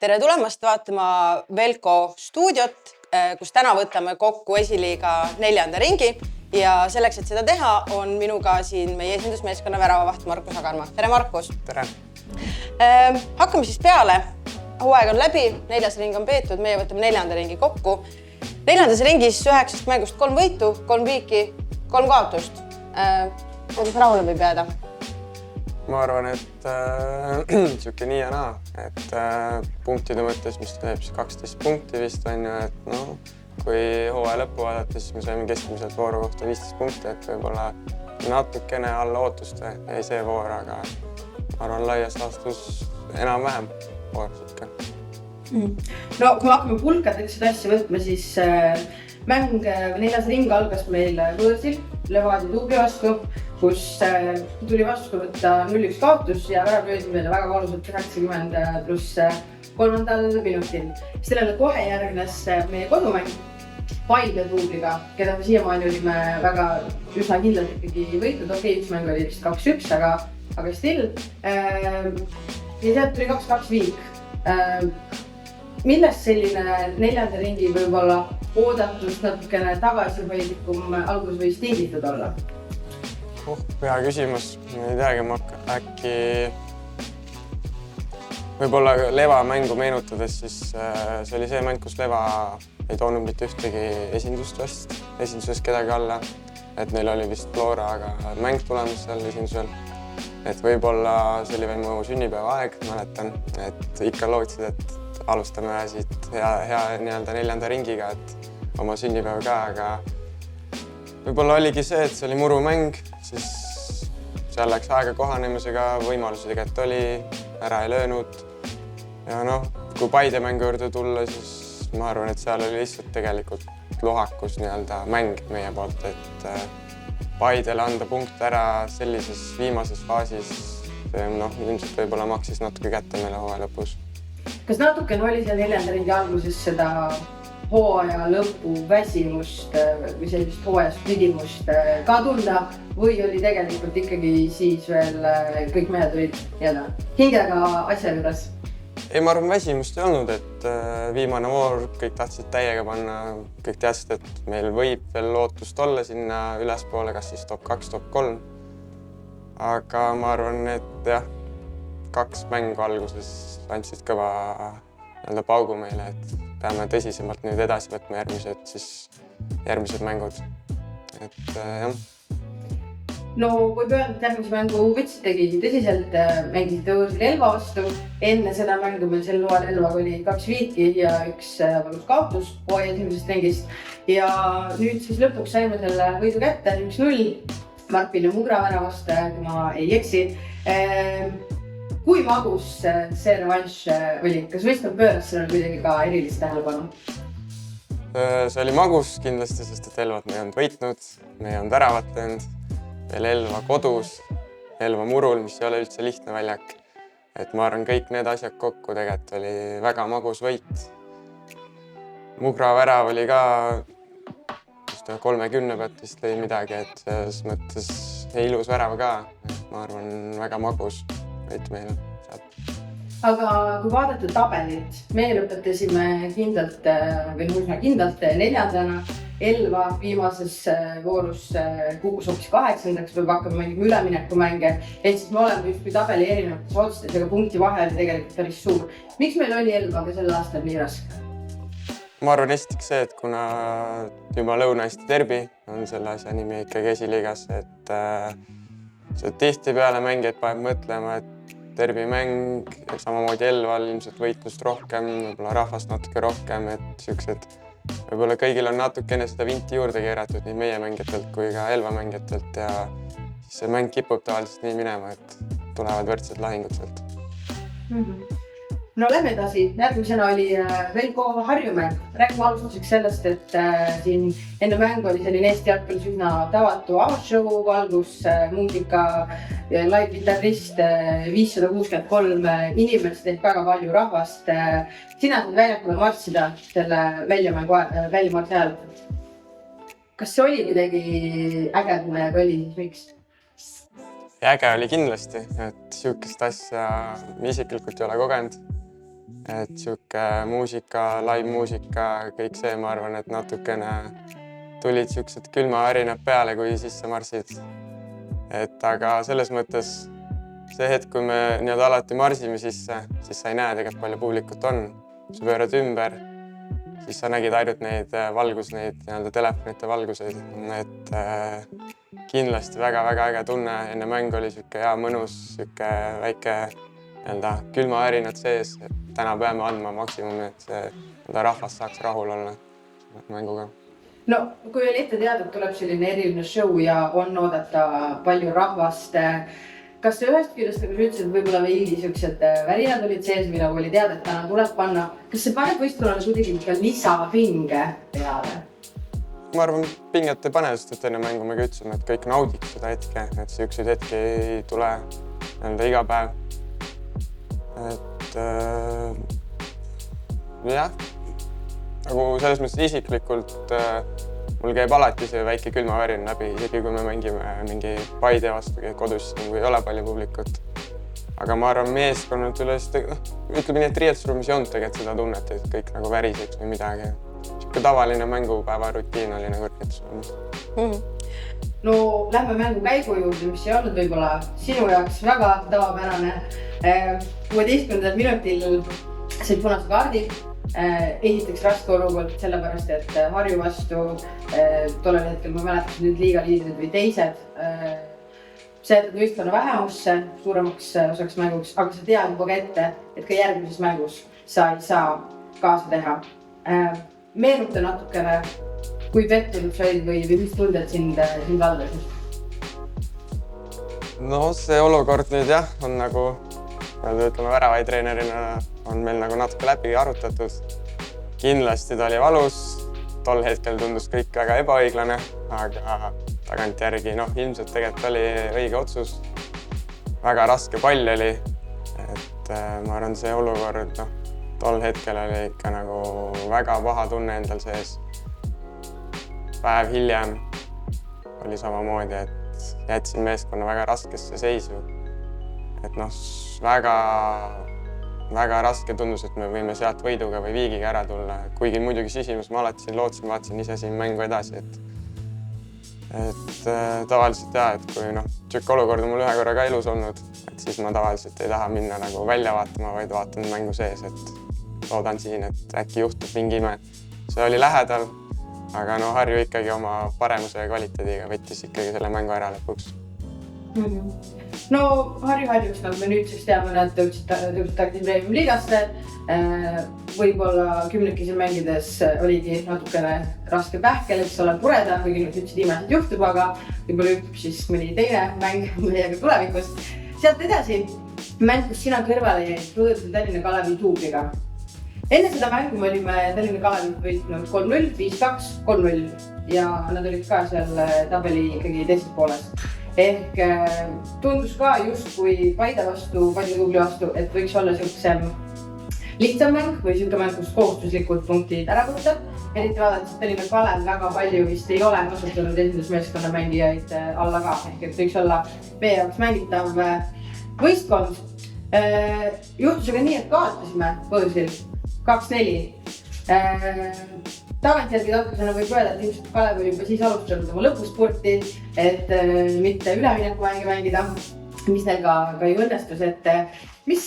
Tere tulemast vaatama Velko stuudiot, kus täna võtame kokku esiliiga 4. ringi ja selleks, et seda teha, on minuga siin meie esindusmeeskonna väravavaht Markus Agarma. Tere, Markus! Tere! Hakkame siis peale. Hooaeg on läbi, 4. ring on peetud, meie võtame 4. ringi kokku. 4. ringis 9 mängust 3 võitu, 3 viiki, 3 kaotust. Kuidas rahule võib jääda? Ma arvan, et siuke nii ja naa, et punktide mõttes, mis teeb 12 punkti vist on ju, et no, kui hooaja lõppu vaadata, siis me saime keskmiselt vooru kohta 15 punkti, et võib-olla natukene alla ootuste jäi see voor, aga ma arvan, laias laastus enam-vähem voor siuke. No, kui me hakkame pulkadeks seda asja võtma, siis mäng 4. ring algas meil võõrsil Levadia Tuubi vastu, kus tuli vastu võtta 0-1 kaotus ja värav löödi meile väga valusalt 90 pluss 3. minutil. Sellele kohe järgnes meie kodumäng Paide Tuubiga, keda me siiamaani olime väga üsna kindlalt ikkagi võitud. Okei, üks mäng oli vist 2-1, aga still. Ja sealt tuli 2-2 viik. Millest selline 4. ringi võib-olla oodatust natukene tagasihoidlikum algus võis tingitud olla? Hea küsimus. Ma ei teagi, ma äkki võib-olla Leva mängu meenutades, siis see oli see mäng, kus Leva ei toonud mitte ühtegi esinduses kedagi alla. Et neil oli vist Flora, aga mäng tulemas seal esindusel. Et võib-olla see oli veel mu sünnipäeva aeg, mäletan, et ikka lootsid, et alustame siit hea 4. ringiga, et oma sünnipäev ka, aga võib-olla oligi see, et see oli murumäng, siis seal läks aega kohanemisega, võimalusi tegelikult oli, ära ei löönud. Ja noh, kui Paide mängu juurde tulla, siis ma arvan, et seal oli lihtsalt tegelikult lohakus mäng meie poolt, et Paidele anda punkt ära sellises viimases faasis, ilmselt võib-olla maksis natuke kätte meile hooaja lõpus. Kas natukene oli see 4. ringi alguses seda hooaja lõpu väsimust või sellist hooajast pidimust ka tunda või oli tegelikult ikkagi siis veel kõik mehed olid hingega asja juures? Ei, ma arvan, väsimust ei olnud, et viimane voor kõik tahtsid täiega panna, kõik teadsid, et meil võib veel lootust olla sinna ülespoole, kas siis top 2, top 3. Aga ma arvan, et jah, 2 mängu alguses andsid kõva paugu meile, et peame tõsisemalt nüüd edasi võtma järgmised mängud. Et jah. No võib öelda, et järgmise mängu võtsitegi tõsiselt, mängisite võõrsil Elva vastu. Enne seda mängu meil sel loal Elvaga oli 2 viiki ja 1 valus kaotus hooaja esimesest ringist. Ja nüüd siis lõpuks saime selle võidu kätte 1-0 Mark-Vilja Mugra väravast, kui ma ei eksi. Kui magus see revanš oli? Kas võistkond pööras sellele kuidagi ka erilist tähelepanu? See oli magus kindlasti, sest et Elvat me ei olnud võitnud, me ei olnud väravat teinud. Veel Elva kodus, Elva murul, mis ei ole üldse lihtne väljak. Et ma arvan, kõik need asjad kokku tegelikult oli väga magus võit. Mugra värav oli ka 30 pealt vist lõi midagi, et selles mõttes ilus värav ka. Ma arvan, väga magus võit meile sealt. Aga kui vaadata tabelit, me lõpetasime kindlalt 4. Elva viimases voorus kukkus hoopis 8. Peab hakkama mängima üleminekumänge. Et siis me oleme just kui tabeli erinevates otstes, aga punkti vahe oli tegelikult päris suur. Miks meil oli Elvaga sel aastal nii raske? Ma arvan esiteks see, et kuna juba Lõuna-Eesti derbi on selle asja nimi ikkagi esiliigas, et see tihti peale mängijad paneb mõtlema, et derbimäng, samamoodi Elval ilmselt võitlust rohkem, võib-olla rahvast natuke rohkem, et siuksed võib-olla kõigil on natukene seda vinti juurde keeratud nii meie mängijatelt kui ka Elva mängijatelt ja siis see mäng kipub tavaliselt nii minema, et tulevad võrdsed lahingud sealt. No lähme edasi. Järgmisena oli Velko Harjumäng. Räägime alustuseks sellest, et siin enne mängu oli selline Eesti jalgpallis üsna tavatu avasshow algus, muusika, live-gitarrist, 563 inimest, ehk väga palju rahvast. Sina saad väljakule marssida selle väljamarsi ajal. Kas see oli midagi ägedune ja oli siis miks? Äge oli kindlasti, et siukest asja isiklikult ei ole kogenud. et sihuke muusika, live-muusika, kõik see, ma arvan, et natukene tulid siuksed külmavärinad peale, kui sisse marsid. Et aga selles mõttes see hetk, kui me nii-öelda alati marsime sisse, siis sa ei näe tegelikult palju publikut on. Sa pöörad ümber, siis sa nägid ainult neid neid nii-öelda telefonite valguseid. Et kindlasti väga-väga äge tunne. Enne mängu oli sihuke hea mõnus, sihuke väike nii-öelda külmavärinad sees. Täna peame andma maksimumi, et see rahvas saaks rahul olla mänguga. No, kui oli ette teada, et tuleb selline eriline show ja on oodata palju rahvast, kas see ühest küljest, nagu sa ütlesid, võib-olla veidi siuksed värinad olid sees, mida oli teada, et täna tuleb panna. Kas see paneb võistkonnale kuidagi ka lisapinge peale? Ma arvan, pinget ei pane, sest et enne mängu me ütlesime, et kõik naudiks seda hetke, et siukseid hetki ei tule nii-öelda iga päev. Et jah, nagu selles mõttes isiklikult mul käib alati see väike külmavärin läbi, isegi kui me mängime mingi Paide vastu kodus, kui ei ole palju publikut. Aga ma arvan, meeskonnalt üles, ütleme nii, et riietusruumis ei olnud tegelikult seda tunnet, et kõik nagu väriseks või midagi. Siuke tavaline mängupäeva rutiin oli nagu riietusruumis. No, lähme mängu käigu juurde, mis ei olnud võib-olla sinu jaoks väga tavapärane. 16. minutil said punase kaardi. Esiteks raske olukord sellepärast, et Harju vastu tollel hetkel ma mäletan nüüd liiga liidrid või teised. Sa jätad võistkonna vähemusse suuremaks osaks mänguks, aga sa tead juba ette, et ka järgmises mängus sa ei saa kaasa teha. Meenuta natukene, kui pettunud sa olid või mis tunded sind valdasid? No see olukord nüüd jah, on nagu ütleme väravaitreenerina on meil nagu natuke läbi arutatud. Kindlasti ta oli valus, tol hetkel tundus kõik väga ebaõiglane, aga tagantjärgi ilmselt tegelikult oli õige otsus. Väga raske pall oli, et ma arvan, see olukord tol hetkel oli ikka nagu väga paha tunne endal sees. Päev hiljem oli samamoodi, et jätsin meeskonna väga raskesse seisu. Et väga raske tundus, et me võime sealt võiduga või viigiga ära tulla. Kuigi muidugi sisimas ma alati siin lootsin, vaatasin ise siin mängu edasi. Et tavaliselt jah, et kui tšükk olukord on mul ühe korra ka elus olnud, et siis ma tavaliselt ei taha minna nagu välja vaatama, vaid vaatan mängu sees, et loodan siin, et äkki juhtub mingi ime. See oli lähedal, aga Harju ikkagi oma paremuse ja kvaliteediga võttis ikkagi selle mängu ära lõpuks. No Harjuks, nagu me nüüdseks teame, nad tõusid tagasi Premium-liigaste. Võib-olla kümnekesi mängides oligi natukene raske pähkel, eks ole, pureda, kuigi nüüd ütlesid imesid juhtub, aga võib-olla juhtub siis mõni teine mäng meiega tulevikus. Sealt edasi mäng, kus sina kõrvale jäid võõrsil Tallinna Kalevi Tuubiga. Enne seda mängu me olime Tallinna Kalevit võitnud 3-0, 5-2, 3-0 ja nad olid ka seal tabeli ikkagi teises pooles. Ehk tundus ka just kui Paide vastu, Paide Tuubli vastu, et võiks olla siuksem lihtsam mäng või siuke mäng, kus kohustuslikud punktid ära võtta. Eriti vaadates, et Tallinna Kalev väga palju vist ei ole kasutanud esindusmeeskonna mängijaid alla ka. Ehk et võiks olla meie jaoks mängitav võistkond. Juhtus aga nii, et kaotasime võõrsil 2-4. Tagantjärgi tarkusena võib öelda, et ilmselt Kalev oli juba siis alustanud oma lõpusporti, et mitte üleminekuvängi mängida, mis neil ka ju õnnestus. Et mis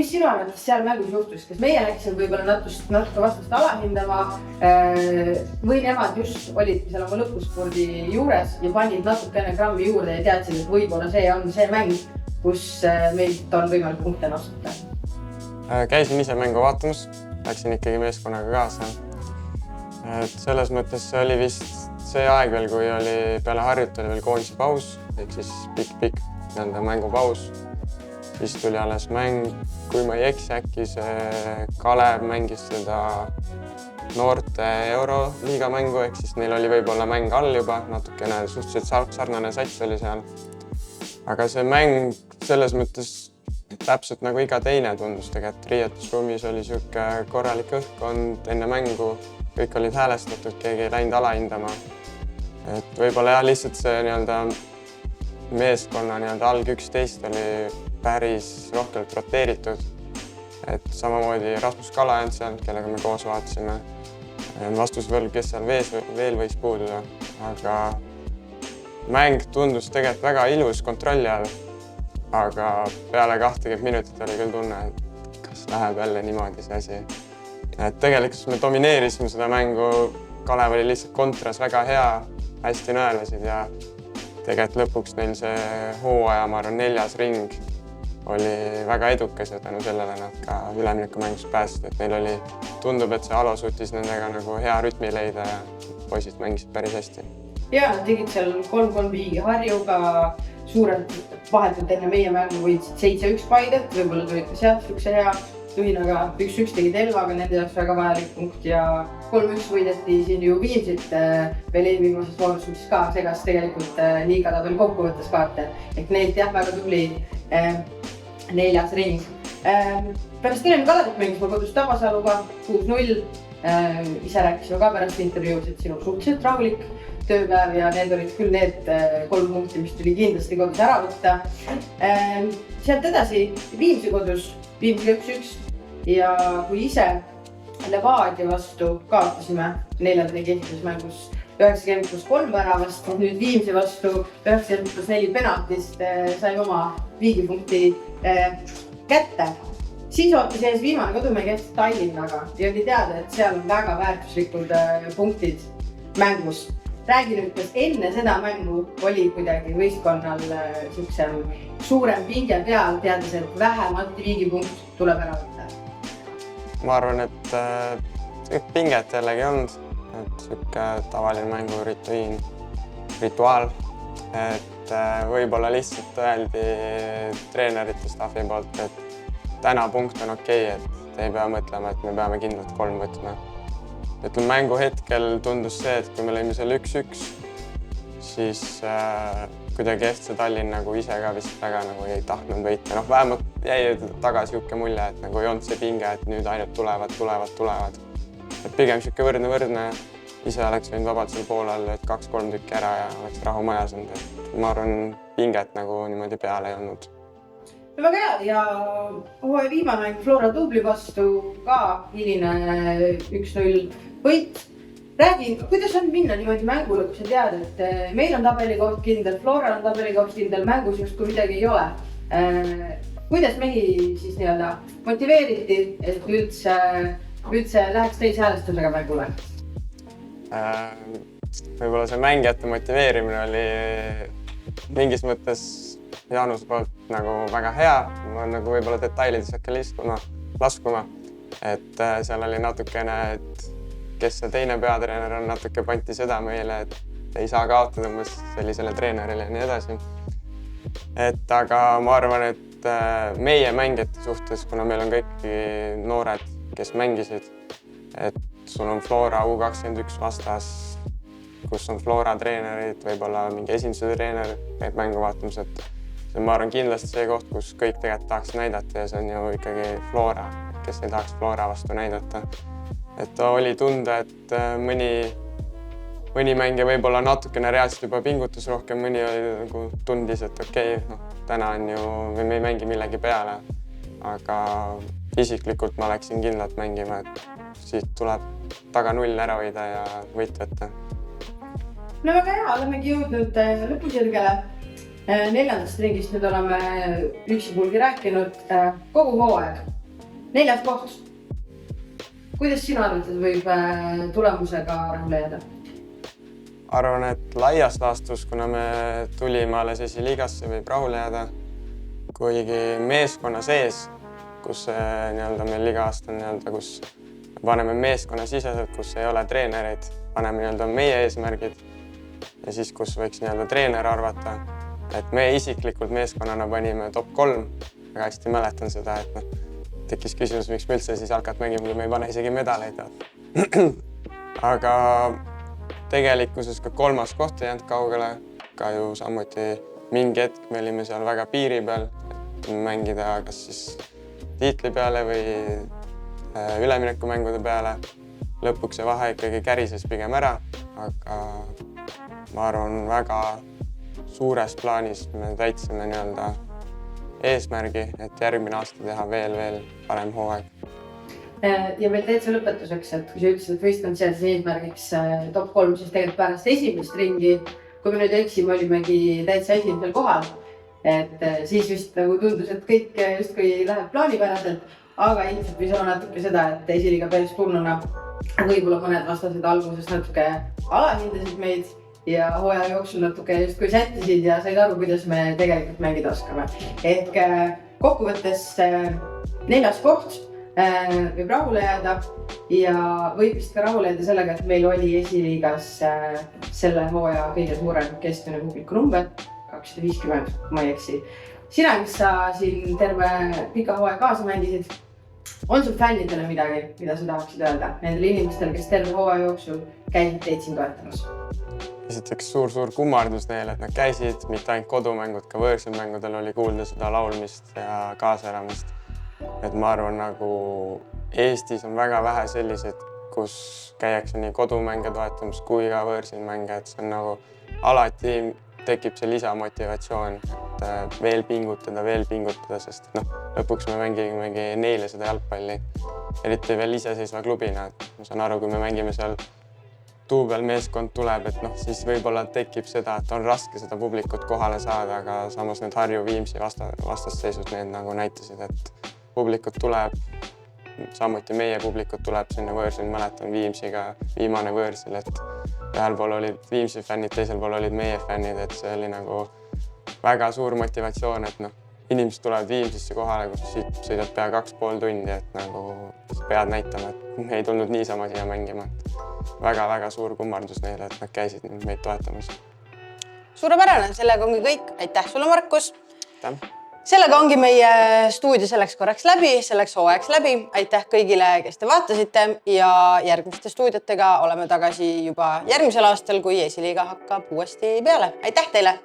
sinu arvates seal mängus juhtus? Kas meie läksime võib-olla natuke vastust alahindama või nemad just olid seal oma lõpuspordi juures ja panid natukene grammi juurde ja teadsid, et võib-olla see on see mäng, kus meilt on võimalik punkte nostata? Käisin ise mängu vaatamas, läksin ikkagi meeskonnaga kaasa. Et selles mõttes see oli vist see aeg veel, kui oli peale Harjut oli veel koondise paus, ehk siis pikk mängupaus. Siis tuli alles mäng, kui ma ei eksi, äkki see Kalev mängis seda noorte Euroliiga mängu, ehk siis neil oli võib-olla mäng all juba, natukene suhteliselt sarnane sats oli seal. Aga see mäng selles mõttes täpselt nagu iga teine tundus tegelikult. Riietusruumis oli siuke korralik õhkkond enne mängu. Kõik olid häälestatud, keegi ei läinud alahindama. Et võib-olla jah, lihtsalt see meeskonna alg 11 oli päris rohkelt roteeritud. et samamoodi Rasmus Kala ei olnud seal, kellega me koos vaatasime. Vastus veel, kes seal veel võis puududa, aga mäng tundus tegelikult väga ilus kontrolli all, aga peale 20 minutit oli küll tunne, et kas läheb jälle niimoodi see asi. Et tegelikult me domineerisime seda mängu, Kalev oli lihtsalt kontras väga hea, hästi nõelasid ja tegelikult lõpuks neil see hooaja, ma arvan, 4. ring oli väga edukas ja tänu sellele nad ka üleminekumängust pääsid, et neil oli, tundub, et see Alo suutis nendega nagu hea rütmi leida ja poisid mängisid päris hästi. Ja nad tegid seal 3-3 viigi Harjuga, suurelt vahetult enne meie mängu võitsid 7-1 Paidet, võib-olla tulid ka sealt sükse hea Tuhinaga, 1-1 tegid Elvaga, nende jaoks väga vajalik punkt ja 3-1 võideti siin ju Viimsit veel eelviimases voorus, mis ka segas tegelikult liigada veel kokkuvõttes kaarte. Ehk neilt jah, väga tubli 4. ring. Pärast Ülemine Kaladit mängisime kodus Tabasaluga 6-0. Ise rääkisime ka pärast intervjuus, et sinu suhteliselt rahulik tööpäev ja need olid küll need 3 punkti, mis tuli kindlasti kodus ära võtta. Sealt edasi Viimsi kodus, Viimsiga 1-1 ja kui ise Levadia vastu kaotasime 4. ringi esimeses mängus 90+3 väravast, nüüd Viimsi vastu 90+4 penaltist saime oma viigipunkti kätte. Siis ootas ees viimane kodumäng Eesti Tallinnaga ja oli teada, et seal on väga väärtuslikud punktid mängus. Räägi nüüd, kas enne seda mängu oli kuidagi võistkonnal suurem pinge peal, teades, et vähemalt viigipunkt tuleb ära võtta? Ma arvan, et pinget jällegi olnud, et siuke tavaline mängu rituaal, et võib-olla lihtsalt öeldi treenerite staffi poolt, et täna punkt on okei, et ei pea mõtlema, et me peame kindlalt 3 võtma. Ütleme, mängu hetkel tundus see, et kui me lõime seal 1-1, siis kuidagi FC Tallinn nagu ise ka vist väga nagu ei tahtnud võita. Vähemalt jäi tagasi siuke mulje, et nagu ei olnud see pinge, et nüüd ainult tulevad. Et pigem siuke võrdne. Ise oleks võinud vabalt seal poolel, et 2-3 tükki ära ja oleks rahu majas olnud. Ma arvan, pinget nagu niimoodi peale ei olnud. Väga hea ja hooaja viimane mäng Flora Tubli vastu ka hiline 1-0 võit. Räägi, kuidas on minna niimoodi mängule, kui sa tead, et meil on tabelikoht kindel, Flora on tabelikoht kindel, mängus just kui midagi ei ole. Kuidas mehi siis nii-öelda motiveeriti, et üldse läheks teise häälestusega mängule? Võib-olla see mängijate motiveerimine oli mingis mõttes Jaanuse poolt nagu väga hea. Ma nagu võib-olla detailides hakka laskuma, et seal oli natukene, et kes see teine peatreener on, natuke panti seda meile, et ei saa kaotada umbes sellisele treenerile ja nii edasi. Et aga ma arvan, et meie mängijate suhtes, kuna meil on kõiki noored, kes mängisid, et sul on Flora U21 vastas, kus on Flora treenerid, võib-olla mingi esinduse treener käib mängu vaatamas, et see ma arvan kindlasti see koht, kus kõik tegelikult tahaks näidata ja see on ju ikkagi Flora, kes ei tahaks Flora vastu näidata. Et oli tunda, et mõni mängija võib-olla natukene reaalselt juba pingutus rohkem, mõni oli nagu tundis, et okei, täna on ju, me ei mängi millegi peale. Aga isiklikult ma läksin kindlalt mängima, et siit tuleb taga 0 ära hoida ja võit võtta. No väga hea, olemegi jõudnud lõpusirgele. 4. ringist nüüd oleme üksipulgi rääkinud kogu hooaeg. 4. koht. Kuidas sinu arvates võib tulemusega rahule jääda? Arvan, et laias laastus, kuna me tulime alles esiliigasse, võib rahule jääda. Kuigi meeskonna sees, kus meil iga aasta on, kus paneme meeskonna siseselt, kus ei ole treenereid, paneme meie eesmärgid ja siis, kus võiks treener arvata, et me isiklikult meeskonnana panime top 3. Väga hästi mäletan seda, et tekkis küsimus, miks me üldse siis jalkat mängime, kui me ei pane isegi medaleid. Aga tegelikkuses ka 3. koht ei jäänud kaugele, ka ju samuti mingi hetk me olime seal väga piiri peal, et mängida kas siis tiitli peale või üleminekumängude peale. Lõpuks see vahe ikkagi kärises pigem ära, aga ma arvan, väga suures plaanis me täitsime eesmärgi, et järgmine aasta teha veel parem hooaeg. Ja veel täitsa lõpetuseks, et kui sa ütlesid, et võistkond seadis eesmärgiks top 3, siis tegelikult pärast esimest ringi, kui me nüüd eksime, olimegi täitsa esimesel kohal. Et siis vist nagu tundus, et kõik justkui läheb plaanipäraselt, aga ilmselt võis olla natuke seda, et esiliiga päris tunnuna võib-olla mõned vastased alguses natuke alahindasid meid ja hooaja jooksul natuke justkui sättisid ja said aru, kuidas me tegelikult mängida oskame. Ehk kokkuvõttes 4. koht võib rahule jääda ja võib vist ka rahule jääda sellega, et meil oli esiliigas selle hooaja kõige suurem keskmine publiku number, 250, kui ma ei eksi. Sina, kes sa siin terve pika hooaja kaasa mängisid, on sul fännidele midagi, mida sa tahaksid öelda nendele inimestele, kes terve hooaja jooksul käisid teid siin toetamas? Esiteks suur kummardus neile, et nad käisid, mitte ainult kodumängud, ka võõrsilmängudel oli kuulda seda laulmist ja kaasaelamist. Et ma arvan, nagu Eestis on väga vähe sellised, kus käiakse nii kodumänge toetamas kui ka võõrsilmänge, et see on nagu alati tekib see lisamotivatsioon, et veel pingutada, sest lõpuks me mängimegi neile seda jalgpalli, eriti veel iseseisva klubina. Ma saan aru, kui me mängime seal duubel meeskond tuleb, et siis võib-olla tekib seda, et on raske seda publikut kohale saada, aga samas need Harju Viimsi vastasseisud need nagu näitasid, et publikut tuleb, samuti meie publikut tuleb sinna võõrsil, mäletan Viimsiga viimane võõrsil, et ühel pool olid Viimsi fännid, teisel pool olid meie fännid, et see oli nagu väga suur motivatsioon, et inimesed tulevad Viimsisse kohale, kus siit sõidad pea 2,5 tundi, et nagu pead näitama, et me ei tulnud niisama siia mängima. Väga suur kummardus neile, et nad käisid meid toetamas. Suurepärane, sellega ongi kõik. Aitäh sulle, Markus! Aitäh! Sellega ongi meie stuudio selleks korraks läbi, selleks hooajaks läbi. Aitäh kõigile, kes te vaatasite ja järgmiste stuudiotega oleme tagasi juba järgmisel aastal, kui esiliiga hakkab uuesti peale. Aitäh teile!